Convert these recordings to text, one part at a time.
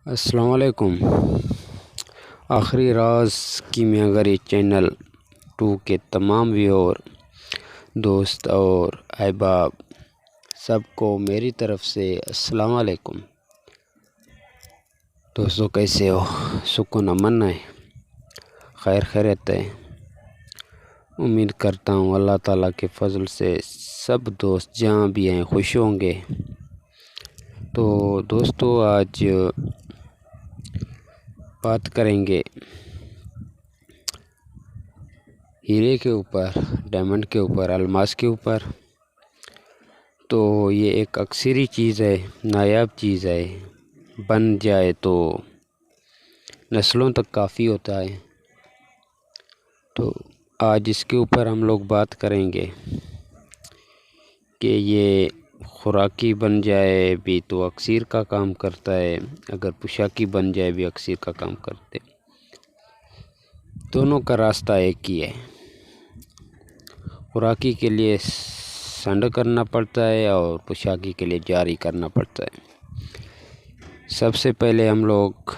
अस्सलाम वालेकुम। आखिरी राज कीमियागरी चैनल 2 के तमाम व्यूअर दोस्त और अहबाब सबको मेरी तरफ से अस्सलाम वालेकुम। दोस्तों कैसे हो? सुकून अमन है, खैर खैरियत है। उम्मीद करता हूँ अल्लाह ताला के फजल से सब दोस्त जहाँ भी हैं खुश होंगे। तो दोस्तों आज बात करेंगे हीरे के ऊपर, डायमंड के ऊपर, अलमास के ऊपर। तो ये एक अक्सरी चीज़ है, नायाब चीज़ है, बन जाए तो नस्लों तक काफ़ी होता है। तो आज इसके ऊपर हम लोग बात करेंगे कि ये खुराकी बन जाए भी तो अक्सर का काम करता है, अगर पोशाकी बन जाए भी अक्सर का काम करते। दोनों का रास्ता एक ही है। खुराकी के लिए संड करना पड़ता है और पोशाकी के लिए जारी करना पड़ता है। सबसे पहले हम लोग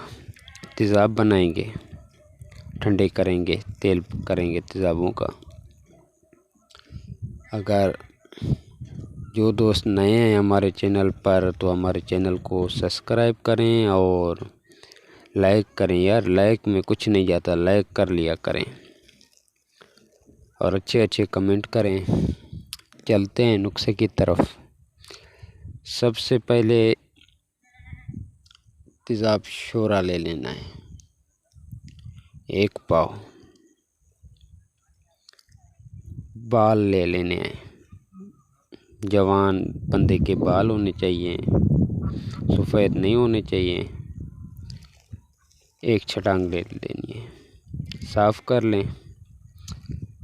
तेज़ाब बनाएंगे, ठंडे करेंगे, तेल करेंगे तेज़ाबों का। अगर जो दोस्त नए हैं हमारे चैनल पर तो हमारे चैनल को सब्सक्राइब करें और लाइक करें। यार लाइक में कुछ नहीं जाता, लाइक कर लिया करें और अच्छे अच्छे कमेंट करें। चलते हैं नुस्खे की तरफ। सबसे पहले तेज़ाब शोरा ले लेना है, 1 पाव। बाल ले लेने हैं, जवान बंदे के बाल होने चाहिए, सफ़ेद नहीं होने चाहिए। 1 छटांग ले लेनी है। साफ़ कर लें,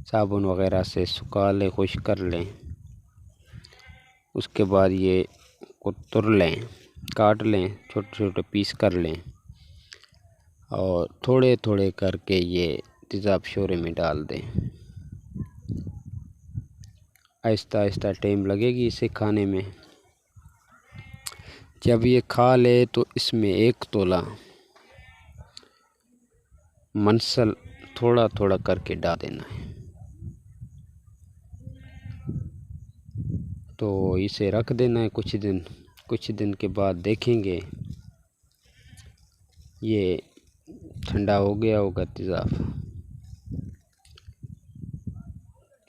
साबुन वगैरह से सुखा लें, खुश कर लें। उसके बाद ये को तुर लें, काट लें, छोटे छोटे पीस कर लें और थोड़े थोड़े करके ये तेज़ाब शोरे में डाल दें। आहिस्ता आहिस्ता टाइम लगेगी इसे खाने में। जब ये खा ले तो इसमें 1 तोला मनसल थोड़ा थोड़ा करके डाल देना है। तो इसे रख देना है कुछ दिन के बाद देखेंगे ये ठंडा हो गया होगा तेज़ाब।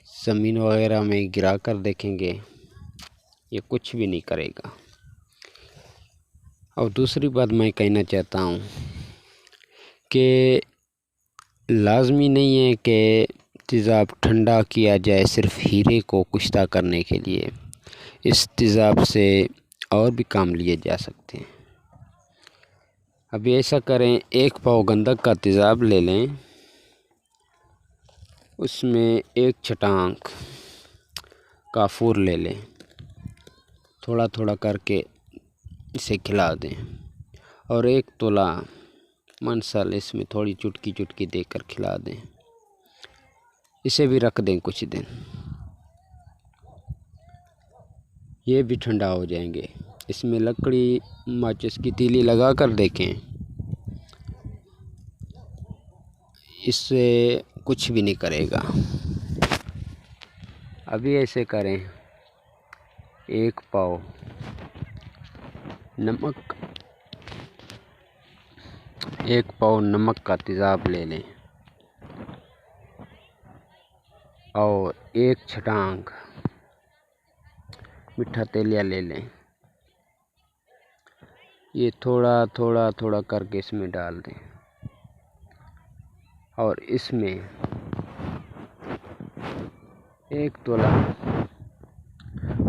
ज़मीन वगैरह में गिरा कर देखेंगे, ये कुछ भी नहीं करेगा। और दूसरी बात मैं कहना चाहता हूँ कि लाजमी नहीं है कि तेज़ाब ठंडा किया जाए सिर्फ हीरे को कुश्ता करने के लिए। इस तेज़ाब से और भी काम लिए जा सकते हैं। अभी ऐसा करें, 1 पाव गंधक का तेज़ाब ले लें, उसमें 1 छटांग काफूर ले लें, थोड़ा थोड़ा करके इसे खिला दें और 1 तोला मनसल इसमें थोड़ी चुटकी चुटकी देकर खिला दें। इसे भी रख दें कुछ दिन, ये भी ठंडा हो जाएंगे। इसमें लकड़ी माचिस की तीली लगा कर देखें, इससे कुछ भी नहीं करेगा। अभी ऐसे करें, 1 पाव नमक, 1 पाव नमक का तेज़ाब ले लें और 1 छटांग मीठा तेलिया ले लें। ये थोड़ा थोड़ा थोड़ा करके इसमें डाल दें और इसमें 1 तोला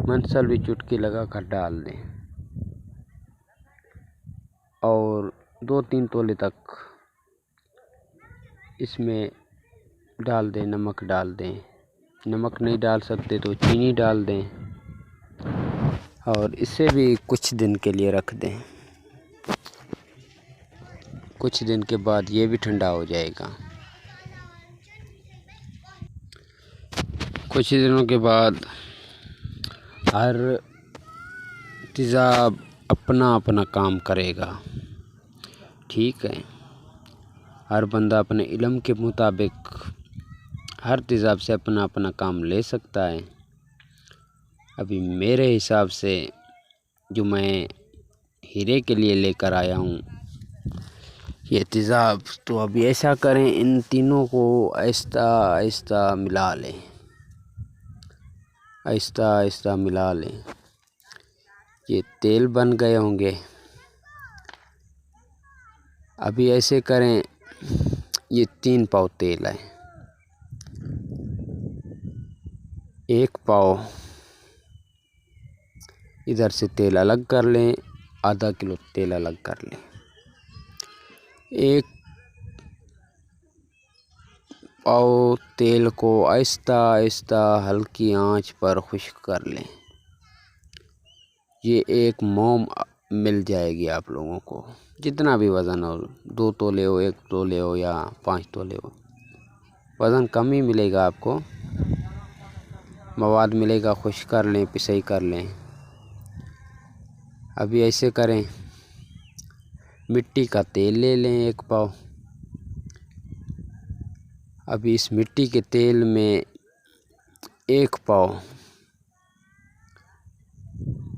मनसल भी चुटकी लगा कर डाल दें और 2-3 तोले तक इसमें डाल दें। नमक डाल दें, नमक नहीं डाल सकते तो चीनी डाल दें और इसे भी कुछ दिन के लिए रख दें। कुछ दिन के बाद ये भी ठंडा हो जाएगा। कुछ दिनों के बाद हर तेज़ाब अपना अपना काम करेगा। ठीक है, हर बंदा अपने इल्म के मुताबिक हर तेज़ाब से अपना अपना काम ले सकता है। अभी मेरे हिसाब से जो मैं हीरे के लिए लेकर आया हूँ ये तेज़ाब, तो अभी ऐसा करें, इन तीनों को आहिस्ता आहिस्ता मिला लें, आहिस्ता आहिस्ता मिला लें। ये तेल बन गए होंगे। अभी ऐसे करें, ये 3 पाव तेल है, 1 पाव इधर से तेल अलग कर लें, आधा किलो तेल अलग कर लें। 1 पाव तेल को आहिस्ता आहिस्ता हल्की आंच पर खुश्क कर लें। ये एक मोम मिल जाएगी आप लोगों को, जितना भी वज़न हो, 2 तोले हो, 1 तोले हो या 5 तोले हो, वज़न कम ही मिलेगा आपको। मवाद मिलेगा, खुश्क कर लें, पिसाई कर लें। अभी ऐसे करें, मिट्टी का तेल ले लें 1 पाव। अभी इस मिट्टी के तेल में 1 पाव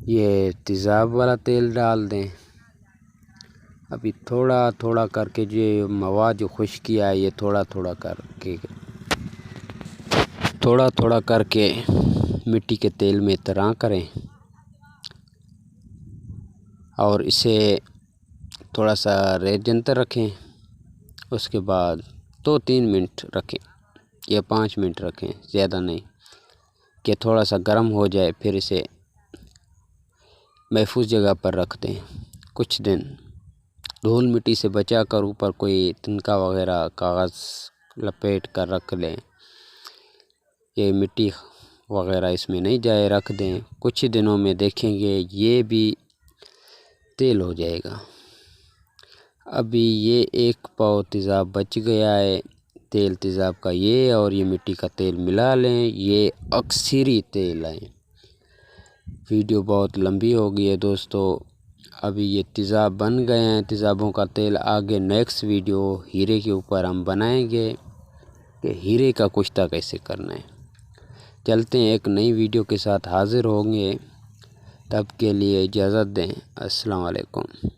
ये तेज़ाब वाला तेल डाल दें। अभी थोड़ा थोड़ा करके जो मवाद जो खुश्क किया है, ये थोड़ा थोड़ा करके मिट्टी के तेल में तरह करें और इसे थोड़ा सा रेत जंतर रखें। उसके बाद 2-3 मिनट रखें या 5 मिनट रखें, ज़्यादा नहीं, कि थोड़ा सा गर्म हो जाए। फिर इसे महफूज जगह पर रख दें कुछ दिन, धूल मिट्टी से बचा कर ऊपर कोई तिनका वगैरह कागज़ लपेट कर रख लें, ये मिट्टी वगैरह इसमें नहीं जाए, रख दें। कुछ ही दिनों में देखेंगे ये भी तेल हो जाएगा। अभी ये 1 पाव तेज़ाब बच गया है, तेल तेज़ाब का ये और ये मिट्टी का तेल मिला लें, ये अक्सरी तेल है। वीडियो बहुत लंबी हो गई है दोस्तों। अभी ये तेज़ाब बन गए हैं, तेज़ाबों का तेल। आगे नेक्स्ट वीडियो हीरे के ऊपर हम बनाएंगे कि हीरे का कुश्ता कैसे करना है। चलते हैं, एक नई वीडियो के साथ हाज़िर होंगे, तब के लिए इजाज़त दें। अस्सलाम वालेकुम।